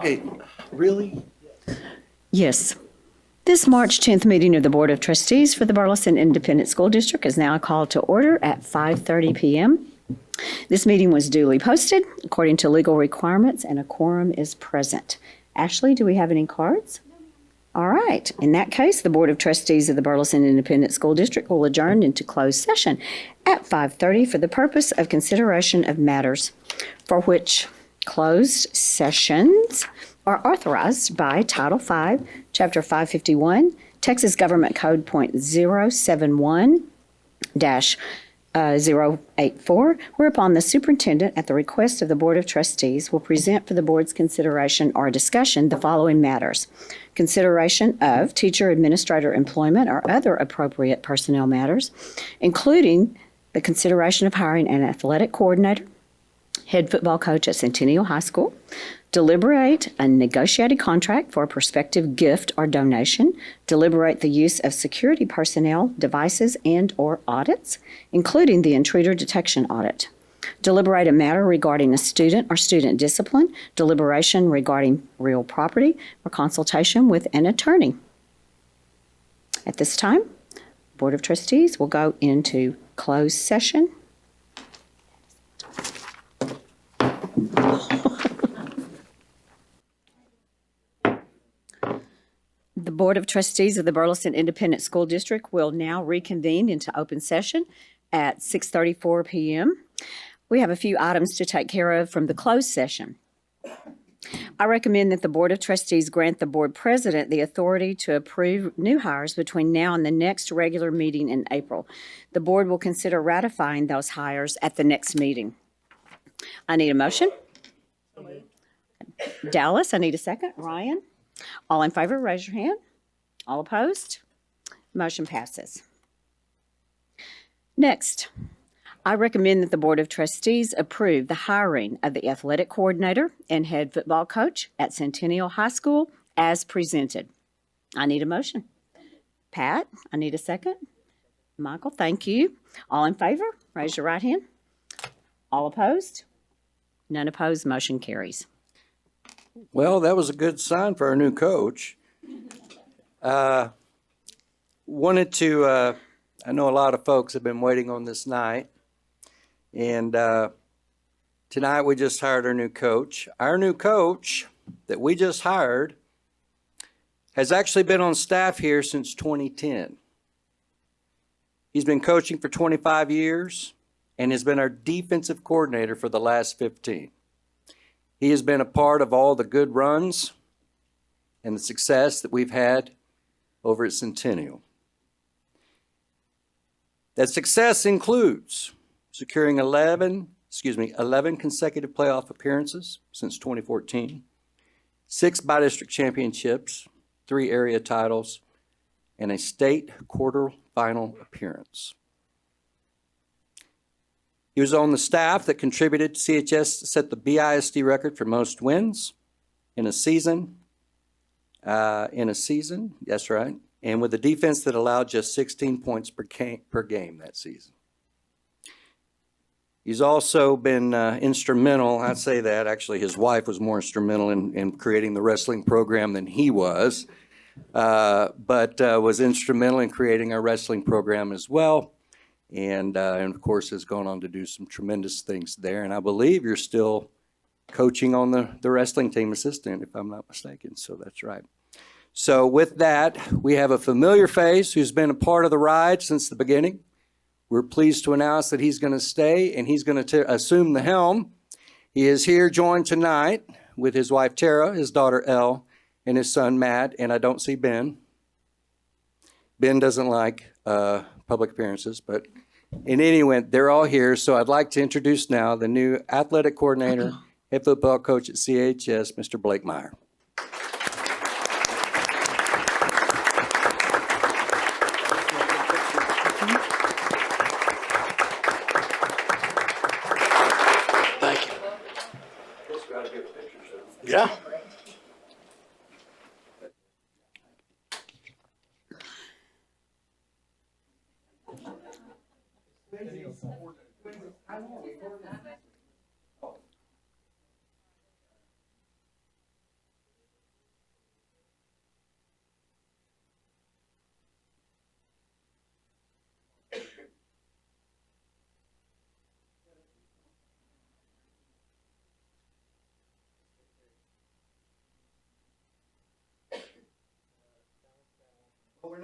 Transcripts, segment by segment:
Hey, really? Yes. This March 10th meeting of the Board of Trustees for the Burleson Independent School District is now called to order at 5:30 p.m. This meeting was duly posted according to legal requirements, and a quorum is present. Ashley, do we have any cards? All right. In that case, the Board of Trustees of the Burleson Independent School District will adjourn into closed session at 5:30 for the purpose of consideration of matters for which closed sessions are authorized by Title V, Chapter 551, Texas Government Code .071-084, whereupon the superintendent, at the request of the Board of Trustees, will present for the board's consideration or discussion the following matters: consideration of teacher administrator employment or other appropriate personnel matters, including the consideration of hiring an athletic coordinator, head football coach at Centennial High School, deliberate a negotiated contract for a prospective gift or donation, deliberate the use of security personnel, devices, and/or audits, including the intruder detection audit, deliberate a matter regarding a student or student discipline, deliberation regarding real property, or consultation with an attorney. At this time, Board of Trustees will go into closed session. The Board of Trustees of the Burleson Independent School District will now reconvene into open session at 6:34 p.m. We have a few items to take care of from the closed session. I recommend that the Board of Trustees grant the board president the authority to approve new hires between now and the next regular meeting in April. The board will consider ratifying those hires at the next meeting. I need a motion. Dallas, I need a second. Ryan? All in favor, raise your hand. All opposed? Motion passes. Next, I recommend that the Board of Trustees approve the hiring of the athletic coordinator and head football coach at Centennial High School as presented. I need a motion. Pat, I need a second. Michael, thank you. All in favor, raise your right hand. All opposed? None opposed, motion carries. Well, that was a good sign for our new coach. Wanted to, I know a lot of folks have been waiting on this night. And tonight we just hired our new coach. Our new coach that we just hired has actually been on staff here since 2010. He's been coaching for 25 years and has been our defensive coordinator for the last 15. He has been a part of all the good runs and the success that we've had over at Centennial. That success includes securing 11 consecutive playoff appearances since 2014, 6 by-district championships, 3 area titles, and a state quarterfinal appearance. He was on the staff that contributed to CHS to set the BISD record for most wins in a season. That's right. And with a defense that allowed just 16 points per game that season. He's also been instrumental, I'd say that, actually his wife was more instrumental in creating the wrestling program than he was, but was instrumental in creating our wrestling program as well. And of course has gone on to do some tremendous things there. And I believe you're still coaching on the wrestling team assistant, if I'm not mistaken. So that's right. So with that, we have a familiar face who's been a part of the ride since the beginning. We're pleased to announce that he's going to stay and he's going to assume the helm. He is here joined tonight with his wife Tara, his daughter Elle, and his son Matt. And I don't see Ben. Ben doesn't like public appearances, but in any event, they're all here. So I'd like to introduce now the new athletic coordinator, head football coach at CHS, Mr. Blake Meyer. Thank you. Yeah.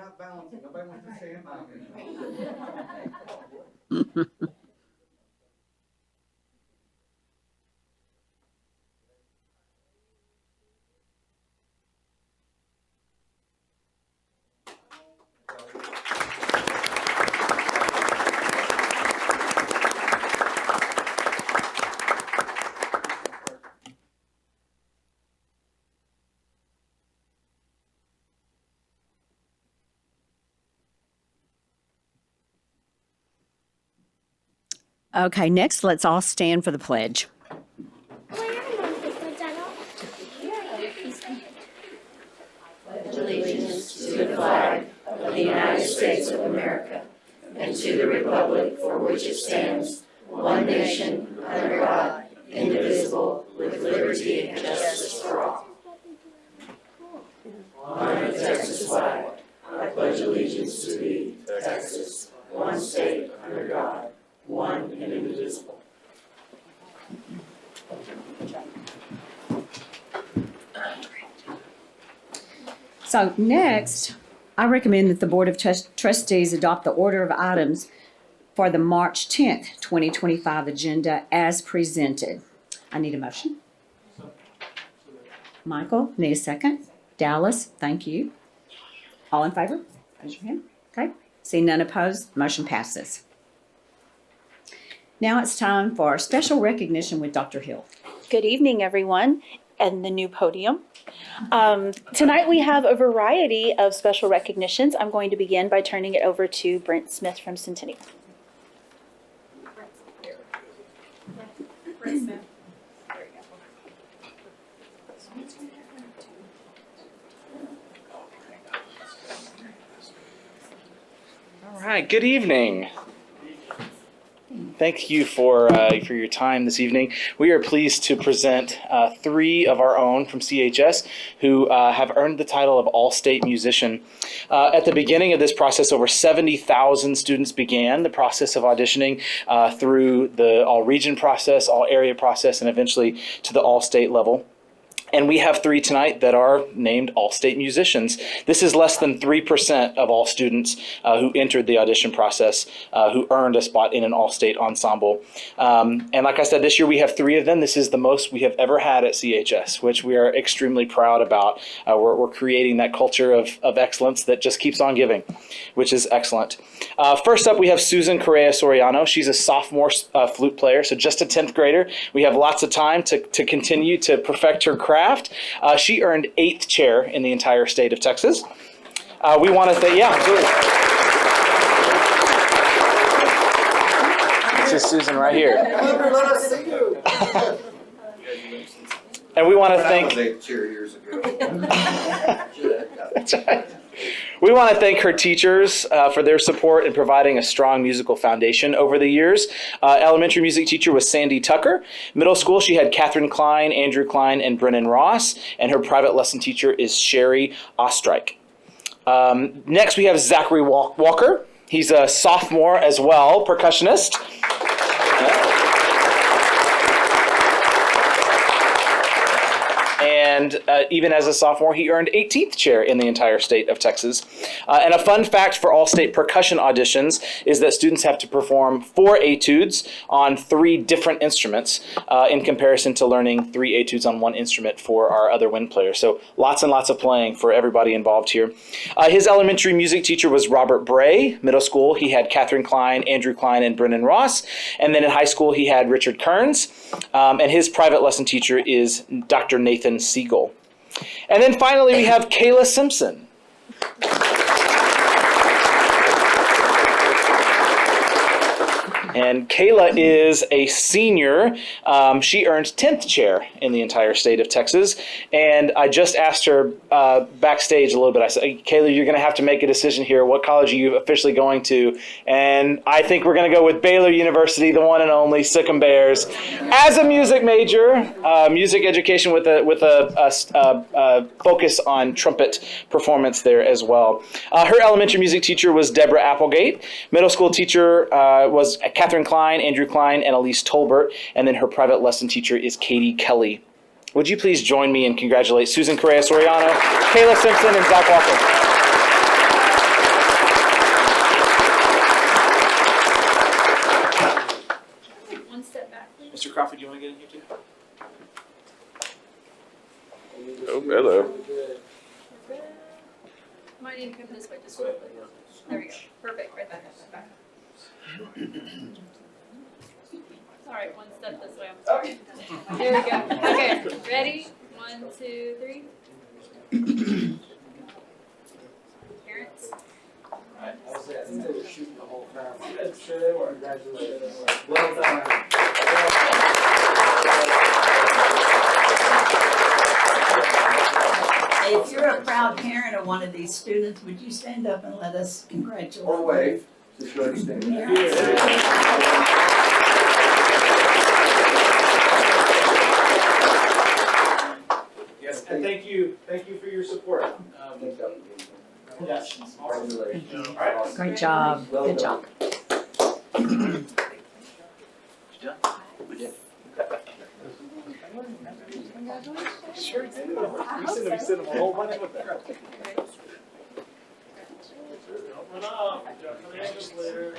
not balancing. Nobody wants to stand by me. Okay, next, let's all stand for the pledge. So next, I recommend that the Board of Trustees adopt the order of items for the March 10th, 2025 agenda as presented. I need a motion. Michael, need a second. Dallas, thank you. All in favor? Raise your hand. Okay. Seeing none opposed, motion passes. Now it's time for our special recognition with Dr. Hill. Good evening, everyone, and the new podium. Tonight we have a variety of special recognitions. I'm going to begin by turning it over to Brent Smith from Centennial. Brent Smith. All right, good evening. Thank you for your time this evening. We are pleased to present three of our own from CHS who have earned the title of All-State Musician. At the beginning of this process, over 70,000 students began the process of auditioning through the all-region process, all-area process, and eventually to the all-state level. And we have three tonight that are named All-State Musicians. This is less than 3% of all students who entered the audition process who earned a spot in an All-State ensemble. And like I said, this year we have three of them. This is the most we have ever had at CHS, which we are extremely proud about. We're creating that culture of excellence that just keeps on giving, which is excellent. First up, we have Susan Correa Soriano. She's a sophomore flute player, so just a 10th grader. We have lots of time to continue to perfect her craft. She earned 8th chair in the entire state of Texas. We want to thank, yeah, absolutely. This is Susan right here. Let us see you. And we want to I was thank. 8th chair years ago. That's right. We want to thank her teachers for their support in providing a strong musical foundation over the years. Elementary music teacher was Sandy Tucker. Middle school, she had Catherine Klein, Andrew Klein, and Brennan Ross. And her private lesson teacher is Sherry Ostrike. Next, we have Zachary Walker. He's a sophomore as well, percussionist. And even as a sophomore, he earned 18th chair in the entire state of Texas. And a fun fact for all-state percussion auditions is that students have to perform 4 etudes on 3 different instruments in comparison to learning 3 etudes on 1 instrument for our other wind players. So lots and lots of playing for everybody involved here. His elementary music teacher was Robert Bray. Middle school, he had Catherine Klein, Andrew Klein, and Brennan Ross. And then in high school, he had Richard Kearns. And his private lesson teacher is Dr. Nathan Siegel. And then finally, we have Kayla Simpson. And Kayla is a senior. She earned 10th chair in the entire state of Texas. And I just asked her backstage a little bit. I said, Kayla, you're going to have to make a decision here. What college are you officially going to? And I think we're going to go with Baylor University, the one and only Sikkim Bears. As a music major, music education with a focus on trumpet performance there as well. Her elementary music teacher was Deborah Applegate. Middle school teacher was Catherine Klein, Andrew Klein, and Elise Tolbert. And then her private lesson teacher is Katie Kelly. Would you please join me and congratulate Susan Correa Soriano, Kayla Simpson, and Zach Walker. Mr. Crawford, you want to get in here too? Oh, hello. Might need to come this way just a little bit. There we go. Perfect, right there. All right, one step this way. I'm sorry. Here we go. Okay, ready? 1, 2, 3. Parents. Hey, if you're a proud parent of one of these students, would you stand up and let us congratulate Or them? wave, just to understand. Yes, and thank you for your support. Yes. Congratulations. All right. Great job. Good job. Sure did. We sent him a whole bunch with that. Open up. Later.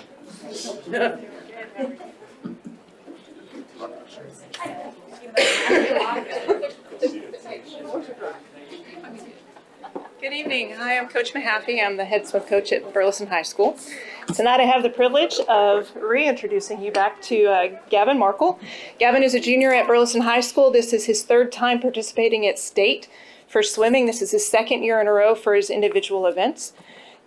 Good evening. Hi, I'm Coach Mahaffey. I'm the head swim coach at Burleson High School. Tonight I have the privilege of reintroducing you back to Gavin Markle. Gavin is a junior at Burleson High School. This is his third time participating at state for swimming. This is his second year in a row for his individual events.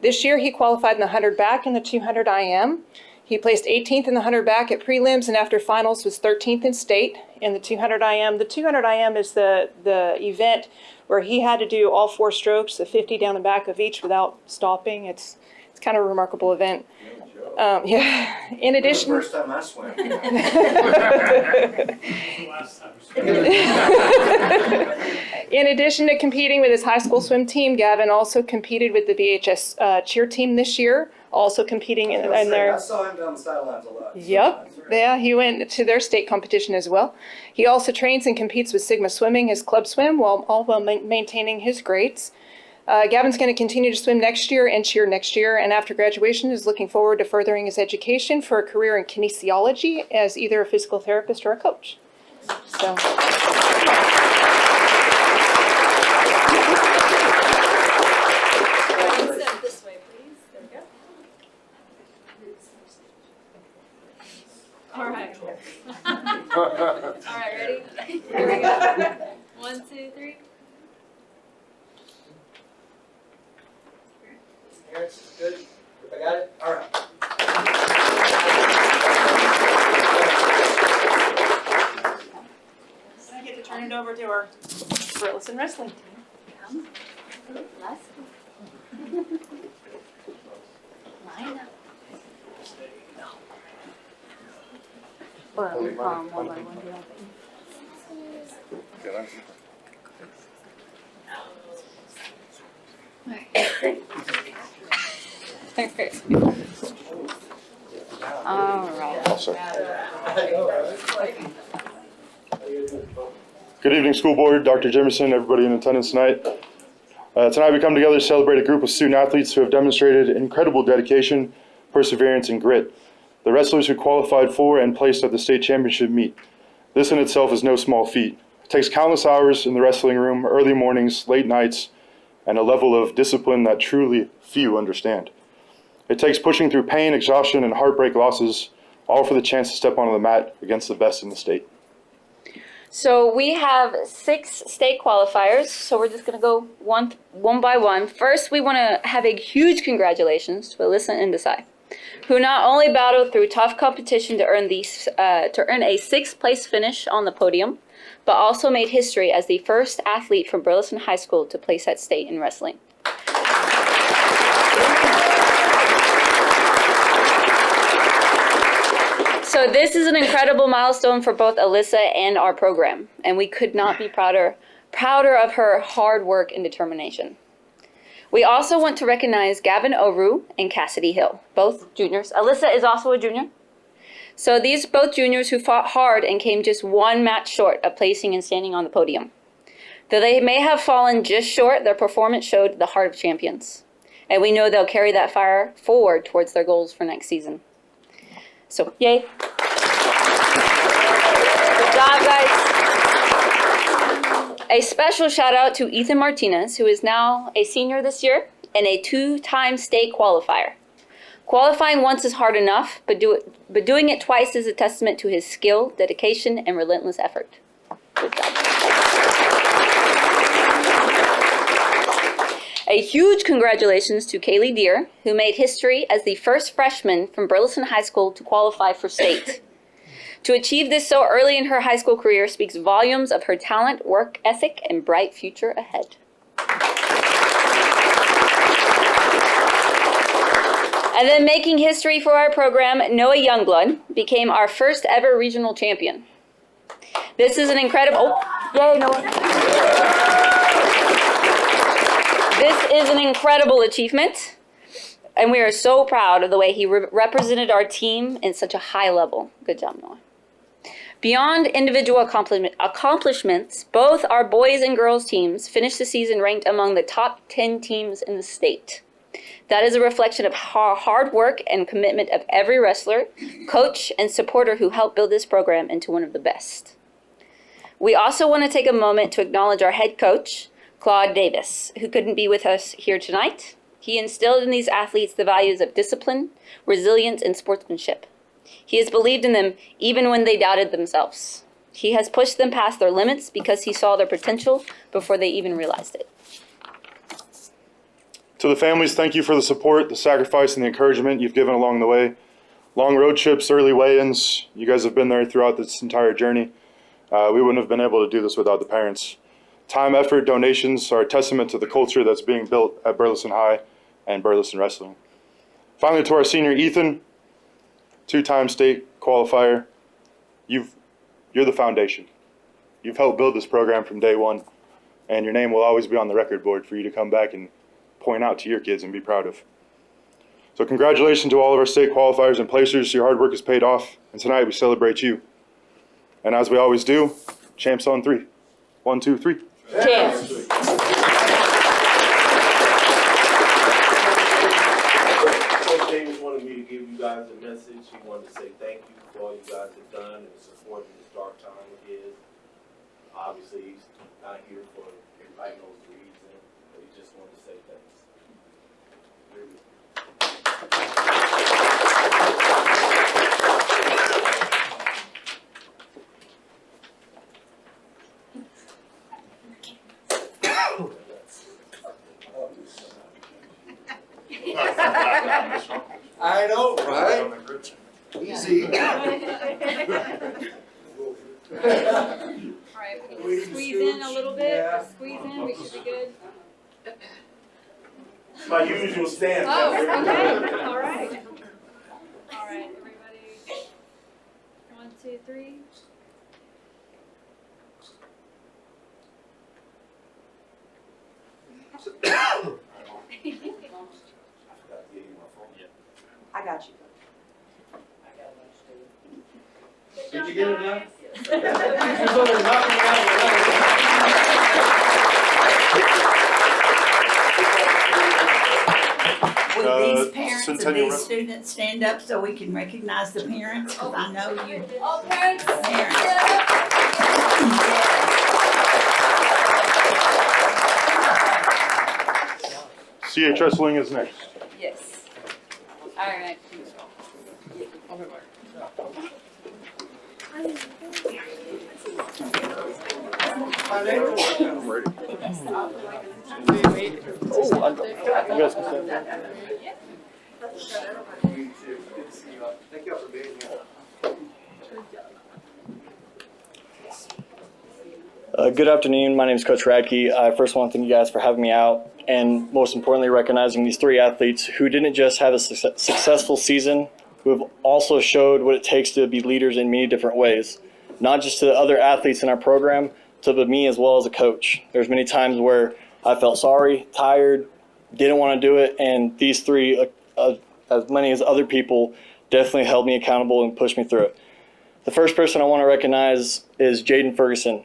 This year he qualified in the 100 back and the 200 IM. He placed 18th in the 100 back at prelims and after finals was 13th in state in the 200 IM. The 200 IM is the event where he had to do all 4 strokes, the 50 down the back of each without stopping. It's kind of a remarkable event. Yeah. In addition, First time I swam. in addition to competing with his high school swim team, Gavin also competed with the BHS cheer team this year. Also competing in their. I saw him down the sidelines a lot. Yep. Yeah, he went to their state competition as well. He also trains and competes with Sigma Swimming, his club swim, while maintaining his grades. Gavin's going to continue to swim next year and cheer next year, and after graduation is looking forward to furthering his education for a career in kinesiology as either a physical therapist or a coach. So. One step this way, please. There we go. All right. All right, ready? Here we go. 1, 2, 3. Parents, good? I got it? All right. I get to turn it over to our Burleson wrestling team. All right. Good evening, school board, Dr. Jimerson, everybody in attendance tonight. Tonight we come together to celebrate a group of student athletes who have demonstrated incredible dedication, perseverance, and grit. The wrestlers who qualified for and placed at the state championship meet. This in itself is no small feat. It takes countless hours in the wrestling room, early mornings, late nights, and a level of discipline that truly few understand. It takes pushing through pain, exhaustion, and heartbreak losses, all for the chance to step onto the mat against the best in the state. So we have 6 state qualifiers, so we're just going to go one by one. First, we want to have a huge congratulations to Alyssa and Desai, who not only battled through tough competition to earn a 6th place finish on the podium, but also made history as the first athlete from Burleson High School to place at state in wrestling. So this is an incredible milestone for both Alyssa and our program, and we could not be prouder of her hard work and determination. We also want to recognize Gavin Oru and Cassidy Hill, both juniors. Alyssa is also a junior. So these are both juniors who fought hard and came just 1 match short of placing and standing on the podium. Though they may have fallen just short, their performance showed the heart of champions. And we know they'll carry that fire forward towards their goals for next season. So, yay. A special shout out to Ethan Martinez, who is now a senior this year and a 2-time state qualifier. Qualifying once is hard enough, but doing it twice is a testament to his skill, dedication, and relentless effort. Good job. A huge congratulations to Kaylee Deer, who made history as the first freshman from Burleson High School to qualify for state. To achieve this so early in her high school career speaks volumes of her talent, work ethic, and bright future ahead. And then making history for our program, Noah Youngblood became our first ever regional champion. This is an incredible, yay Noah. This is an incredible achievement, and we are so proud of the way he represented our team in such a high level. Good job, Noah. Beyond individual accomplishments, both our boys and girls teams finished the season ranked among the top 10 teams in the state. That is a reflection of hard work and commitment of every wrestler, coach, and supporter who helped build this program into one of the best. We also want to take a moment to acknowledge our head coach, Claude Davis, who couldn't be with us here tonight. He instilled in these athletes the values of discipline, resilience, and sportsmanship. He has believed in them even when they doubted themselves. He has pushed them past their limits because he saw their potential before they even realized it. To the families, thank you for the support, the sacrifice, and the encouragement you've given along the way. Long road trips, early weigh-ins, you guys have been there throughout this entire journey. We wouldn't have been able to do this without the parents. Time, effort, donations are a testament to the culture that's being built at Burleson High and Burleson Wrestling. Finally, to our senior Ethan, 2-time state qualifier, you're the foundation. You've helped build this program from day one, and your name will always be on the record board for you to come back and point out to your kids and be proud of. So congratulations to all of our state qualifiers and placers. Your hard work has paid off, and tonight we celebrate you. And as we always do, champs on 3. 1, 2, 3. Champs. Coach Davis wanted me to give you guys a message. He wanted to say thank you for all you guys have done and the support in this dark time of his. Obviously, he's not here for everybody knows the reason, but he just wanted to say thanks. I know, right? Easy. All right, we can squeeze in a little bit. Yeah. Squeeze in, we should be good. My usual stance. Oh, okay. All right. All right, everybody. 1, 2, 3. I got you. Did you get it done? Would these parents of Centennial these Wrestling. students stand up so we can recognize the parents? Because I know you. All parents. CH Wrestling is next. Yes. All right. Good afternoon. My name is Coach Radke. I first want to thank you guys for having me out, and most importantly, recognizing these 3 athletes who didn't just have a successful season, who have also showed what it takes to be leaders in many different ways, not just to the other athletes in our program, to me as well as a coach. There's many times where I felt sorry, tired, didn't want to do it, and these 3, as many as other people, definitely held me accountable and pushed me through it. The first person I want to recognize is Jaden Ferguson.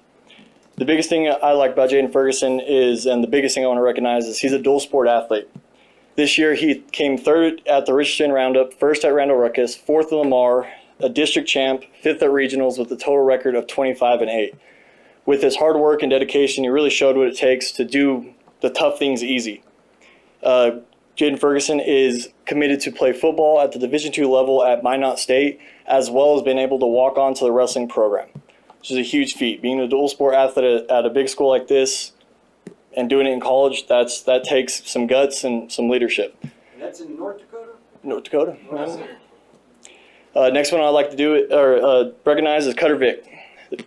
The biggest thing I like about Jaden Ferguson is, and the biggest thing I want to recognize is he's a dual sport athlete. This year he came 3rd at the Richardson Roundup, 1st at Randall Ruckus, 4th at Lamar, a district champ, 5th at regionals with a total record of 25-8. with his hard work and dedication, he really showed what it takes to do the tough things easy. Jaden Ferguson is committed to play football at the Division II level at Minot State, as well as being able to walk on to the wrestling program, which is a huge feat. Being a dual sport athlete at a big school like this and doing it in college, that takes some guts and some leadership. And that's in North Dakota? North Dakota. Next one I'd like to do recognize is Cutter Vick.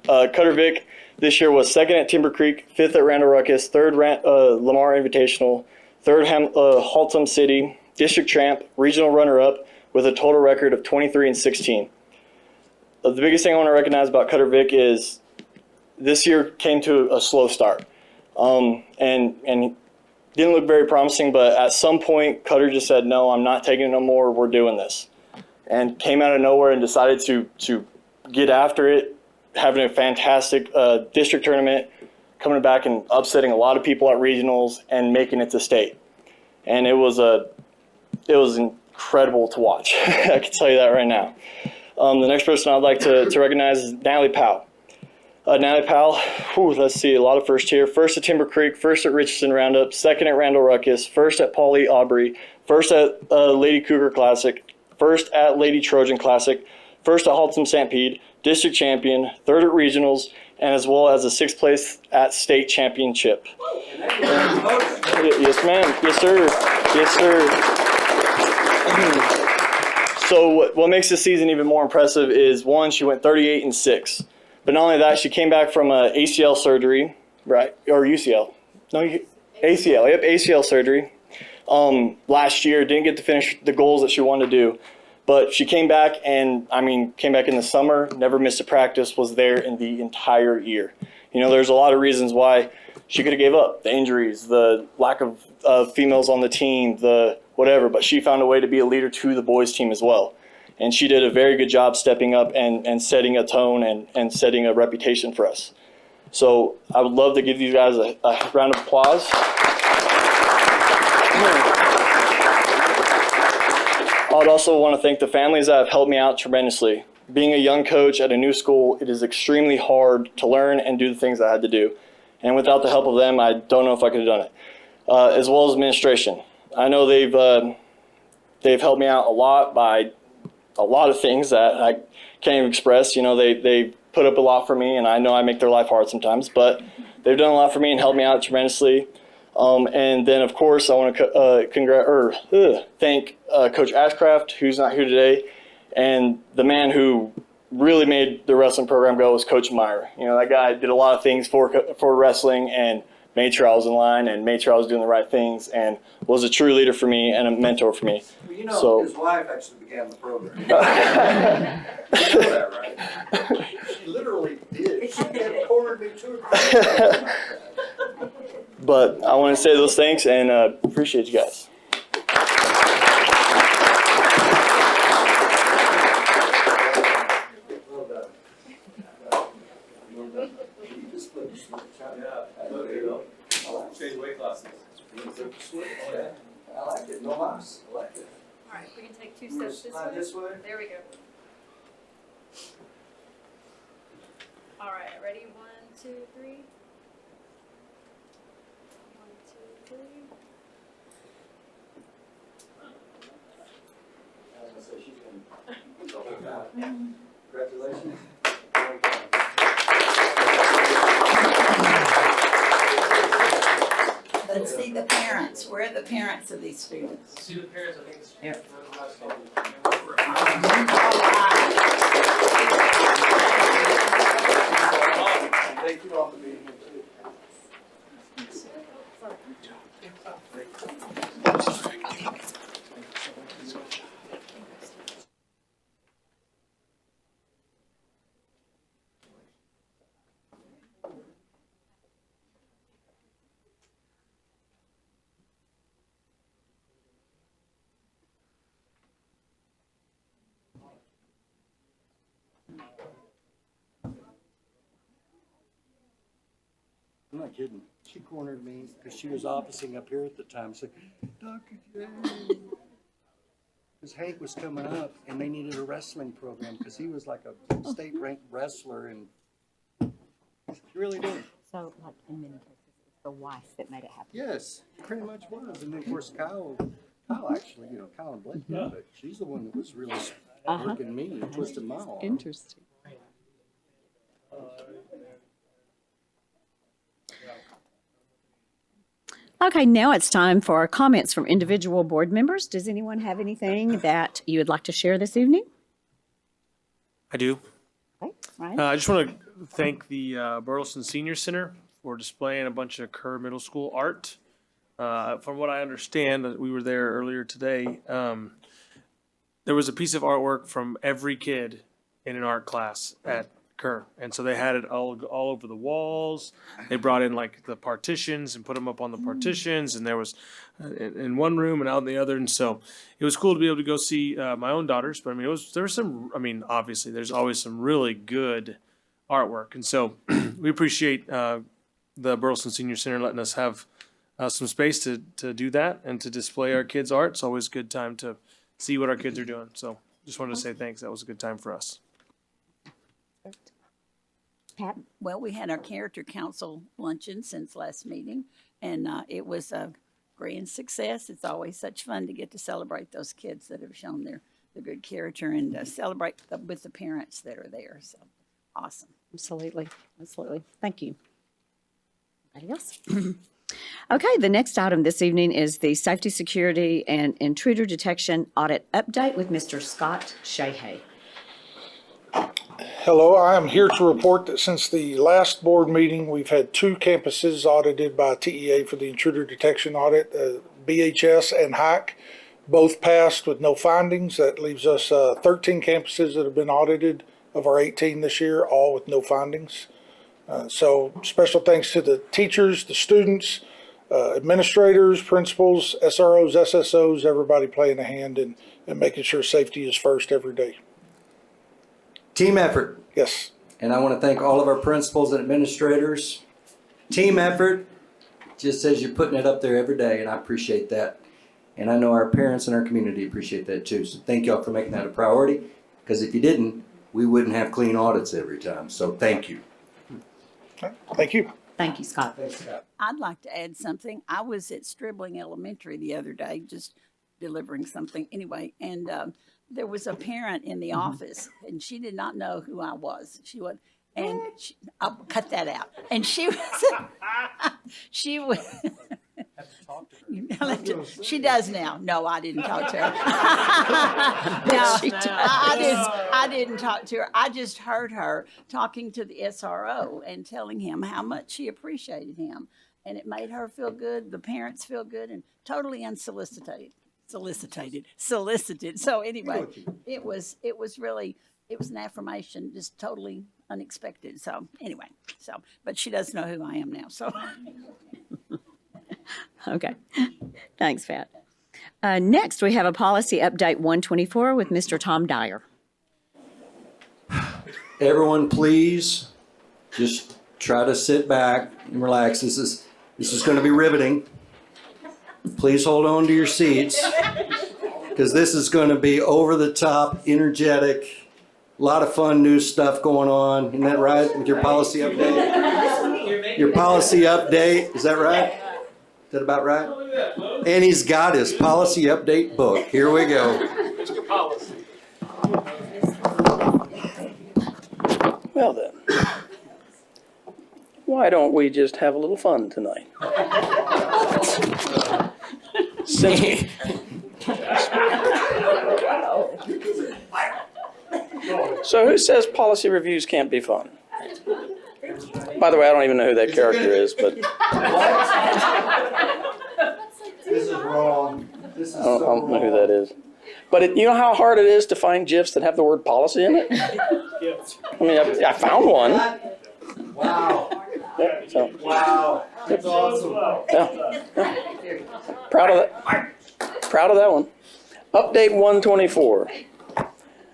Cutter Vick this year was second at Timber Creek, fifth at Randall Ruckus, third Lamar Invitational, third Haltom City, district champ, regional runner-up with a total record of 23-16. The biggest thing I want to recognize about Cutter Vick is this year came to a slow start. And didn't look very promising, but at some point, Cutter just said, no, I'm not taking it no more, we're doing this. And came out of nowhere and decided to get after it, having a fantastic district tournament, coming back and upsetting a lot of people at regionals and making it to state. And it was incredible to watch. I can tell you that right now. The next person I'd like to recognize is Natalie Powell. Natalie Powell, let's see, a lot of first here. First at Timber Creek, first at Richardson Roundup, second at Randall Ruckus, first at Pauley Aubrey, first at Lady Cougar Classic, first at Lady Trojan Classic, first at Haltom Stampede, district champion, third at regionals, and as well as a sixth place at state championship. Yes, ma'am. Yes, sir. Yes, sir. So what makes this season even more impressive is, one, she went 38-6. But not only that, she came back from ACL surgery, right? Or UCL. No, ACL. Yep, ACL surgery. Last year, didn't get to finish the goals that she wanted to do. But she came back and, came back in the summer, never missed a practice, was there in the entire year. You know, there's a lot of reasons why she could have gave up. The injuries, the lack of females on the team, the whatever. But she found a way to be a leader to the boys team as well. And she did a very good job stepping up and setting a tone and setting a reputation for us. So I would love to give you guys a round of applause. I would also want to thank the families that have helped me out tremendously. Being a young coach at a new school, it is extremely hard to learn and do the things I had to do. And without the help of them, I don't know if I could have done it. As well as administration. I know they've helped me out a lot by a lot of things that I can't even express. You know, they put up a lot for me, and I know I make their life hard sometimes, but they've done a lot for me and helped me out tremendously. And then, of course, I want to thank Coach Ashcraft, who's not here today, and the man who really made the wrestling program go was Coach Meyer. You know, that guy did a lot of things for wrestling and made sure I was in line and made sure I was doing the right things and was a true leader for me and a mentor for me. Well, you know, his wife actually began the program. You know that, right? She literally did. She cornered me to her. But I want to say those thanks and appreciate you guys. Change weight classes. I like it. No loss. I like it. All right, we can take 2 steps this way. There we go. All right, ready? 1, 2, 3. 1, 2, 3. Congratulations. Let's see the parents. Where are the parents of these students? See the parents, I think it's Yep. for the last couple. Thank you all for being here too. I'm not kidding. She cornered me because she was officing up here at the time. Said, Dr. J. Because Hank was coming up and they needed a wrestling program because he was like a state-ranked wrestler and he really did. In many cases, it's the wife that made it happen. Yes, pretty much was. And then, of course, Kyle actually, Kyle and Blake, but she's the one that was really working me and twisting my arm. Interesting. Okay, now it's time for comments from individual board members. Does anyone have anything that you would like to share this evening? I do. Okay, Ryan? I just want to thank the Burleson Senior Center for displaying a bunch of Kerr Middle School art. From what I understand, we were there earlier today. There was a piece of artwork from every kid in an art class at Kerr, and so they had it all over the walls. They brought in like the partitions and put them up on the partitions, and there was in one room and out in the other. And so it was cool to be able to go see my own daughters. But I mean, there was some. I mean, obviously, there's always some really good artwork, and so we appreciate the Burleson Senior Center letting us have some space to do that and to display our kids' art. It's always a good time to see what our kids are doing. So just wanted to say thanks. That was a good time for us. Pat? Well, we had our character council luncheon since last meeting, and it was a grand success. It's always such fun to get to celebrate those kids that have shown their good character and celebrate with the parents that are there. So awesome. Absolutely, absolutely. Thank you. Anybody else? Okay, the next item this evening is the Safety, Security, and Intruder Detection Audit Update with Mr. Scott Shahay. Hello, I am here to report that since the last board meeting, we've had 2 campuses audited by TEA for the intruder detection audit, BHS and HIC. Both passed with no findings. That leaves us 13 campuses that have been audited of our 18 this year, all with no findings. So special thanks to the teachers, the students, administrators, principals, SROs, SSOs, everybody playing a hand in making sure safety is first every day. Team effort. Yes. And I want to thank all of our principals and administrators. Team effort just says you're putting it up there every day, and I appreciate that. And I know our parents and our community appreciate that too. So thank y'all for making that a priority, because if you didn't, we wouldn't have clean audits every time. So thank you. Thank you. Thank you, Scott. Thanks, Scott. I'd like to add something. I was at Stribling Elementary the other day, just delivering something anyway, and there was a parent in the office, and she did not know who I was. I'll cut that out. And she was, she does now. No, I didn't talk to her. No, I didn't talk to her. I just heard her talking to the SRO and telling him how much she appreciated him. And it made her feel good, the parents feel good, and totally unsolicited. Solicited. So anyway, it was an affirmation, just totally unexpected. So anyway, but she does know who I am now, so. Okay, thanks, Pat. Next, we have a policy update 124 with Mr. Tom Dyer. Everyone, please just try to sit back and relax. This is going to be riveting. Please hold on to your seats, because this is going to be over the top, energetic, a lot of fun new stuff going on. Isn't that right with your policy update? Your policy update, is that right? Is that about right? And he's got his policy update book. Here we go. Well then, why don't we just have a little fun tonight? So who says policy reviews can't be fun? By the way, I don't even know who that character is, but This is wrong. This is I don't know who that is. But you know how hard it is to find GIFs that have the word policy in it? I mean, I found one. Wow. Yeah, so. Wow. That's awesome. Yeah. Proud of that one. Update 124.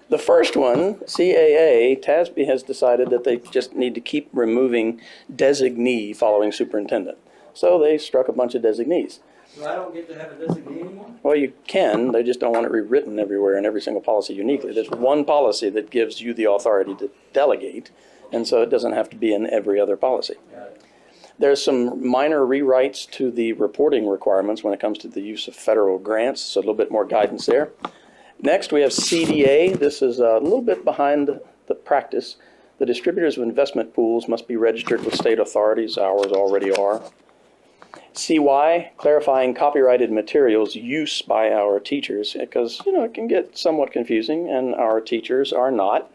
The first one, CAA, TASB has decided that they just need to keep removing designee following superintendent. So they struck a bunch of designees. So I don't get to have a designee anymore? Well, you can, they just don't want it rewritten everywhere in every single policy uniquely. There's one policy that gives you the authority to delegate, and so it doesn't have to be in every other policy. There's some minor rewrites to the reporting requirements when it comes to the use of federal grants, so a little bit more guidance there. Next, we have CDA. This is a little bit behind the practice. The distributors of investment pools must be registered with state authorities. Ours already are. CY, clarifying copyrighted materials use by our teachers, because, it can get somewhat confusing, and our teachers are not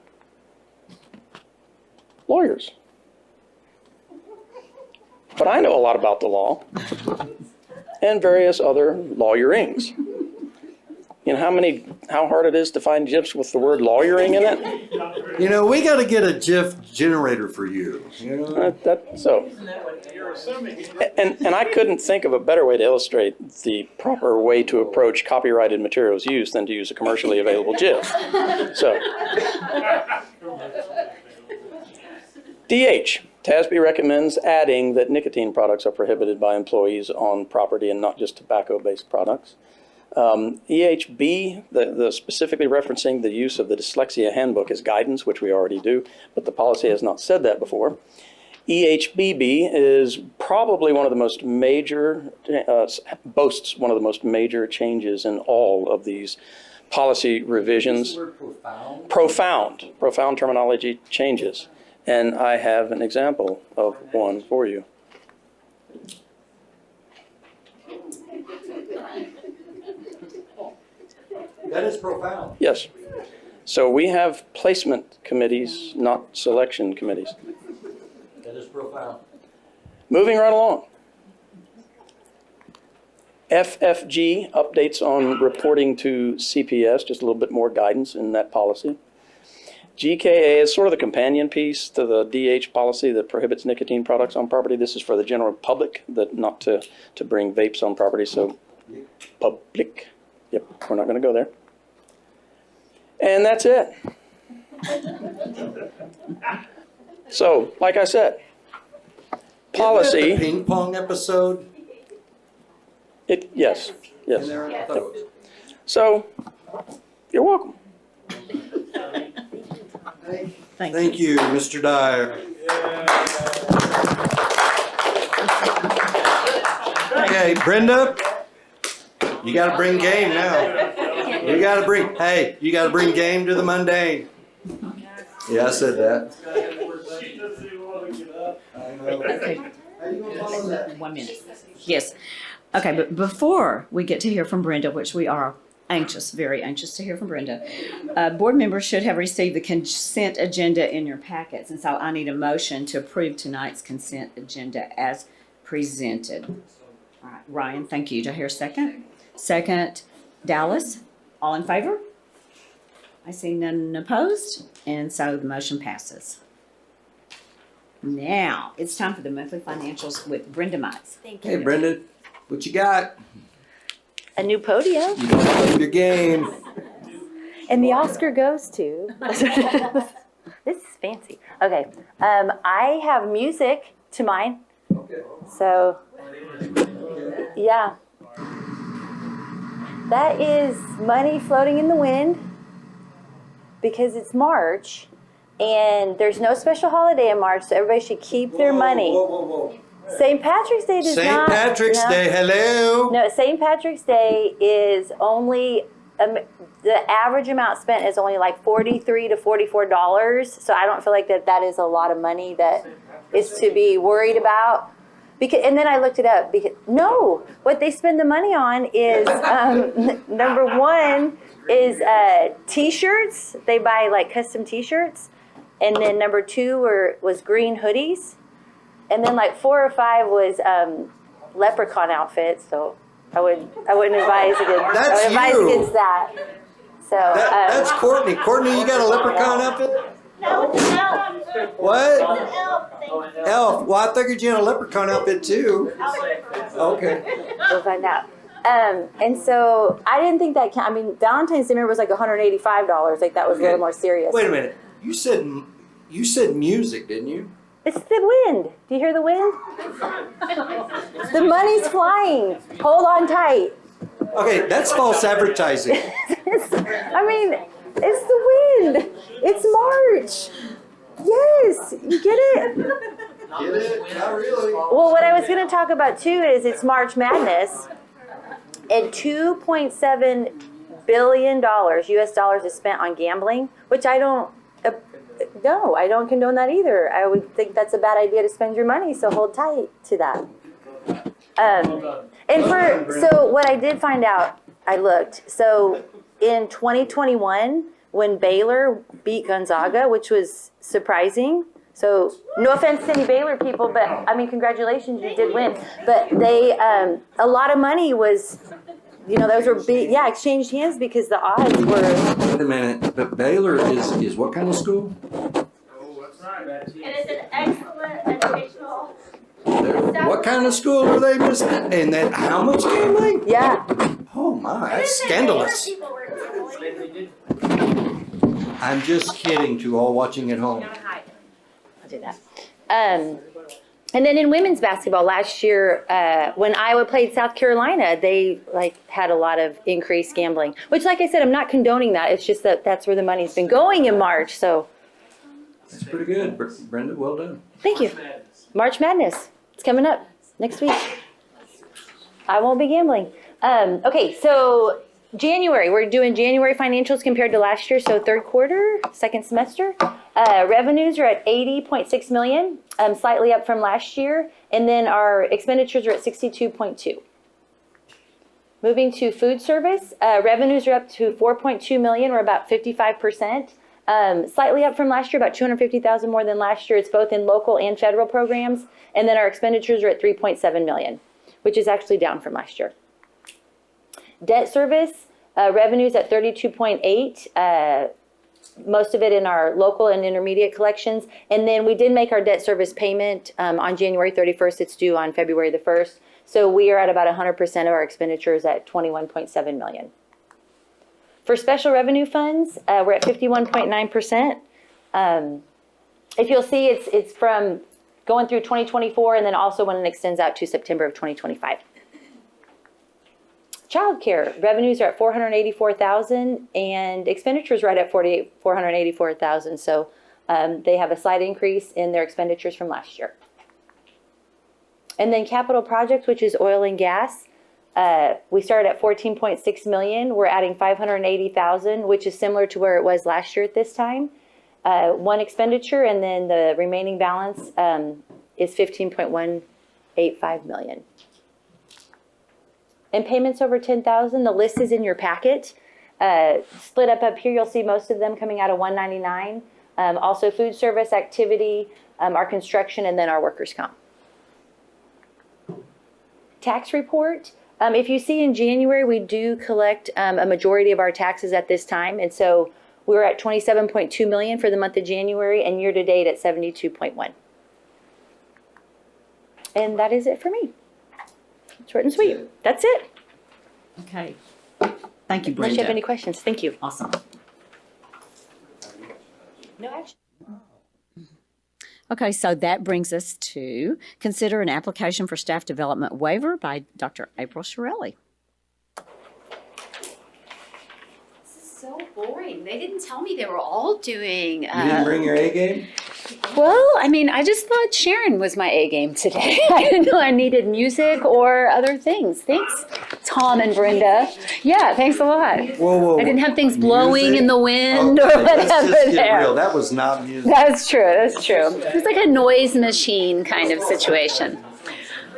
lawyers. But I know a lot about the law and various other lawyerings. How hard it is to find GIFs with the word lawyering in it? We got to get a GIF generator for you. And I couldn't think of a better way to illustrate the proper way to approach copyrighted materials use than to use a commercially available GIF. So, DH. TASB recommends adding that nicotine products are prohibited by employees on property and not just tobacco-based products. EHB, the specifically referencing the use of the dyslexia handbook as guidance, which we already do, but the policy has not said that before. EHBB is probably one of the most major, boasts one of the most major changes in all of these policy revisions. Profound terminology changes. And I have an example of one for you. That is profound. Yes. So we have placement committees, not selection committees. That is profound. Moving right along. FFG, updates on reporting to CPS, just a little bit more guidance in that policy. GKA is sort of the companion piece to the DH policy that prohibits nicotine products on property. This is for the general public, not to bring vapes on property, so public. Yep, we're not going to go there. And that's it. So, like I said, policy. Isn't that the ping pong episode? Yes. In there, I thought it was. So, you're welcome. Thank you, Mr. Dyer. Okay, Brenda, you got to bring game now. You got to bring game to the mundane. Yeah, I said that. Okay. 1 minute. Yes. Okay, but before we get to hear from Brenda, which we are very anxious to hear from Brenda, board members should have received the consent agenda in your packets, and so I need a motion to approve tonight's consent agenda as presented. All right, Ryan, thank you. Do I hear a second? Second, Dallas, all in favor? I see none opposed, and so the motion passes. Now, it's time for the monthly financials with Brenda Mites. Thank you. Hey, Brenda, what you got? A new podium. You don't play your game. And the Oscar goes to. This is fancy. Okay. I have music to mine. Okay. So, yeah. That is money floating in the wind because it's March and there's no special holiday in March, so everybody should keep their money. Whoa. St. Patrick's Day does not. St. Patrick's Day, hello. No, St. Patrick's Day is only, the average amount spent is only like $43 to $44. So I don't feel like that is a lot of money that is to be worried about. And then I looked it up. What they spend the money on is, number one is T-shirts. They buy like custom T-shirts. And then number two was green hoodies. And then like 4 or 5 was leprechaun outfits. So I wouldn't advise against that. So That's Courtney. Courtney, you got a leprechaun outfit? No, it's an elf. What? It's an elf. Elf. Well, I figured you had a leprechaun outfit too. Okay. We'll find out. And so I didn't think that. Valentine's dinner was like $185. Like that was a little more serious. Wait a minute. You said music, didn't you? It's the wind. Do you hear the wind? The money's flying. Hold on tight. Okay, that's false advertising. It's the wind. It's March. Yes, you get it? Well, what I was going to talk about too is it's March Madness, and $2.7 billion US dollars is spent on gambling, which I don't. No, I don't condone that either. I would think that's a bad idea to spend your money, so hold tight to that. So what I did find out, I looked. So in 2021, when Baylor beat Gonzaga, which was surprising. So no offense to any Baylor people, but I mean, congratulations, you did win. But they, a lot of money was, those were big, exchanged hands because the odds were. Wait a minute, but Baylor is what kind of school? It is an excellent educational. What kind of school are they missing? And then how much gambling? Yeah. Oh my, that's scandalous. I'm just kidding to all watching at home. I'll do that. And then in women's basketball last year, when Iowa played South Carolina, they had a lot of increased gambling. Which, like I said, I'm not condoning that. It's just that that's where the money's been going in March. So That's pretty good, Brenda. Well done. thank you. March Madness. It's coming up next week. I won't be gambling. Okay, so January. We're doing January financials compared to last year. So third quarter, second semester. Revenues are at $80.6 million, slightly up from last year. And then our expenditures are at $62.2. Moving to food service, revenues are up to $4.2 million, or about 55%. Slightly up from last year, about $250,000 more than last year. It's both in local and federal programs. And then our expenditures are at $3.7 million, which is actually down from last year. Debt service, revenues at $32.8, most of it in our local and intermediate collections. And then we did make our debt service payment on January 31st. It's due on February the 1st. So we are at about 100% of our expenditures at $21.7 million. For special revenue funds, we're at 51.9%. If you'll see, it's from going through 2024 and then also when it extends out to September of 2025. Childcare revenues are at $484,000 and expenditures right at $484,000. So they have a slight increase in their expenditures from last year. And then capital projects, which is oil and gas. We started at $14.6 million. We're adding $580,000, which is similar to where it was last year at this time. One expenditure, and then the remaining balance is $15.185 million. And payments over $10,000. The list is in your packet. Split up here, you'll see most of them coming out of 199. Also, food service activity, our construction, and then our workers' comp. Tax report. If you see in January, we do collect a majority of our taxes at this time. And so we're at $27.2 million for the month of January and year to date at $72.1. And that is it for me. Short and sweet. That's it. Okay. Thank you, Unless Brenda. you have any questions. Thank you. Awesome. No action. Okay, so that brings us to consider an application for staff development waiver by Dr. April Shirelli. This is so boring. They didn't tell me they were all doing. You didn't bring your A game? Well, I mean, I just thought Sharon was my A game today. I didn't know I needed music or other things. Thanks, Tom and Brenda. Yeah, thanks a lot. Whoa. I didn't have things blowing Music? in the wind or Okay, whatever let's just get there. real. That was not music. That's true. That's true. It was like a noise machine kind of situation.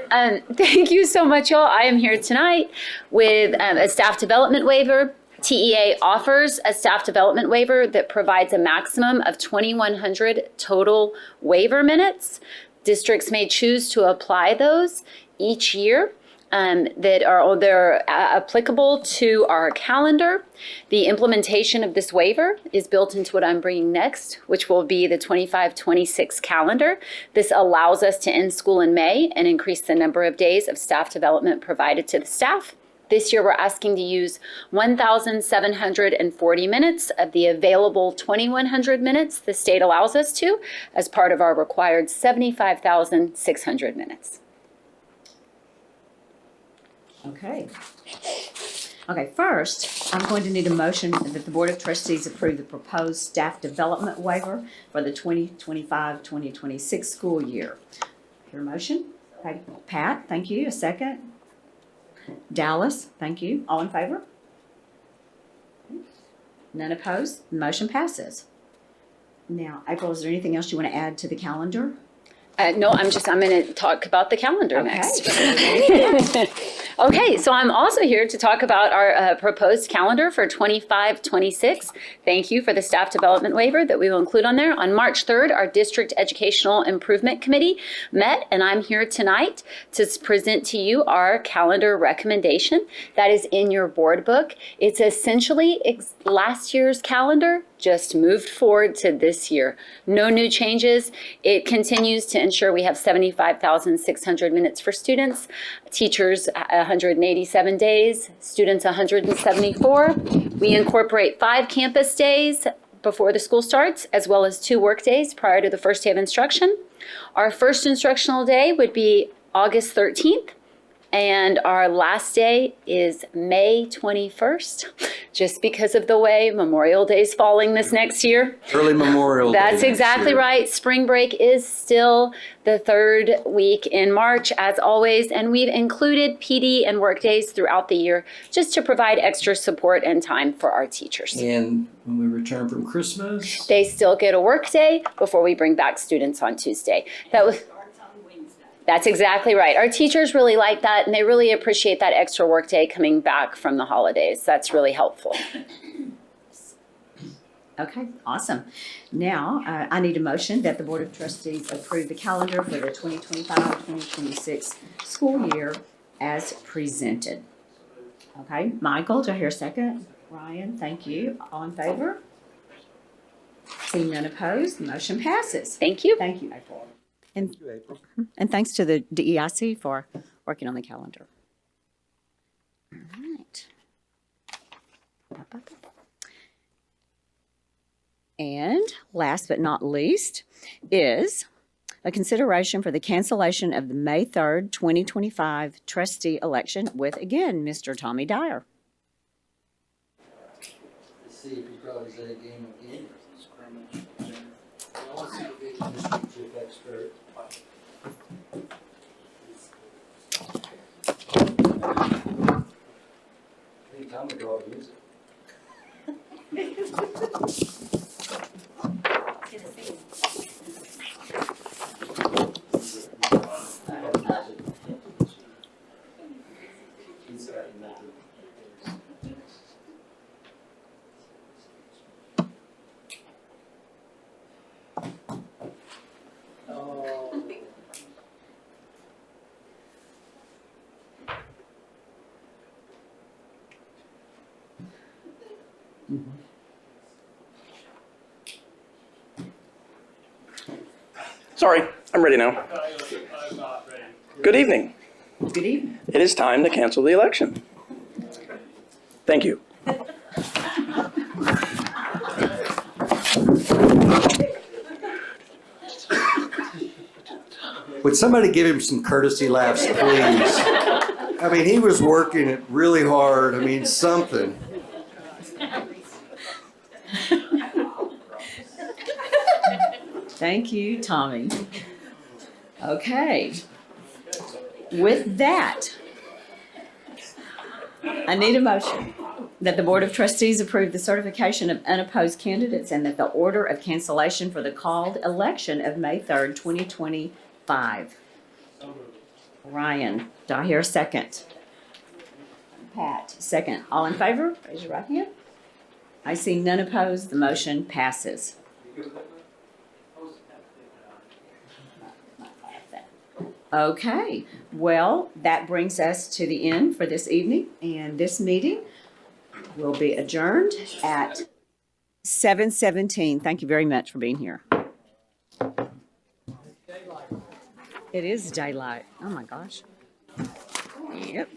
Thank you so much, y'all. I am here tonight with a staff development waiver. TEA offers a staff development waiver that provides a maximum of 2,100 total waiver minutes. Districts may choose to apply those each year. They're applicable to our calendar. The implementation of this waiver is built into what I'm bringing next, which will be the 25-26 calendar. This allows us to end school in May and increase the number of days of staff development provided to the staff. This year, we're asking to use 1,740 minutes of the available 2,100 minutes the state allows us to as part of our required 75,600 minutes. Okay. Okay, first, I'm going to need a motion that the Board of Trustees approve the proposed staff development waiver for the 2025-2026 school year. Your motion? Okay, Pat, thank you. A second? Dallas, thank you. All in favor? None opposed? The motion passes. Now, April, is there anything else you want to add to the calendar? No, I'm going to talk about the calendar Okay. next. Okay, so I'm also here to talk about our proposed calendar for 25-26. Thank you for the staff development waiver that we will include on there. On March 3rd, our District Educational Improvement Committee met, and I'm here tonight to present to you our calendar recommendation that is in your board book. It's essentially last year's calendar, just moved forward to this year. No new changes. It continues to ensure we have 75,600 minutes for students, teachers 187 days, students 174. We incorporate 5 campus days before the school starts, as well as 2 work days prior to the first day of instruction. Our first instructional day would be August 13th. And our last day is May 21st, just because of the way Memorial Day is falling this next year. Early Memorial Day. That's exactly right. Spring break is still the 3rd week in March, as always, and we've included PD and work days throughout the year just to provide extra support and time for our teachers. And when we return from Christmas? They still get a work day before we bring back students on Tuesday. That's exactly right. Our teachers really like that, and they really appreciate that extra workday coming back from the holidays. That's really helpful. Okay, awesome. Now, I need a motion that the Board of Trustees approve the calendar for the 2025-2026 school year as presented. Okay, Michael, do I hear a second? Ryan, thank you. All in favor? Seeing none opposed, the motion passes. Thank you. Thank you, April. And thanks to the DEIC for working on the calendar. All right. And last but not least is a consideration for the cancellation of the May 3rd, 2025 trustee election with, again, Mr. Tommy Dyer. Let's see if he brought his A game again. I want to see if it's Mr. Expert. Tommy brought music. Sorry, I'm ready now. I'm not ready. Good evening. Good evening. It is time to cancel the election. Thank you. Would somebody give him some courtesy laughs, please? I mean, he was working it really hard. I mean, something. Thank you, Tommy. Okay. With that, I need a motion that the Board of Trustees approve the certification of unopposed candidates and that the order of cancellation for the called election of May 3rd, 2025. Ryan, do I hear a second? Pat, second. All in favor? Raise your right hand. I see none opposed. The motion passes. Okay, well, that brings us to the end for this evening, and this meeting will be adjourned at 7:17. Thank you very much for being here. It is daylight. Oh, my gosh. Yep.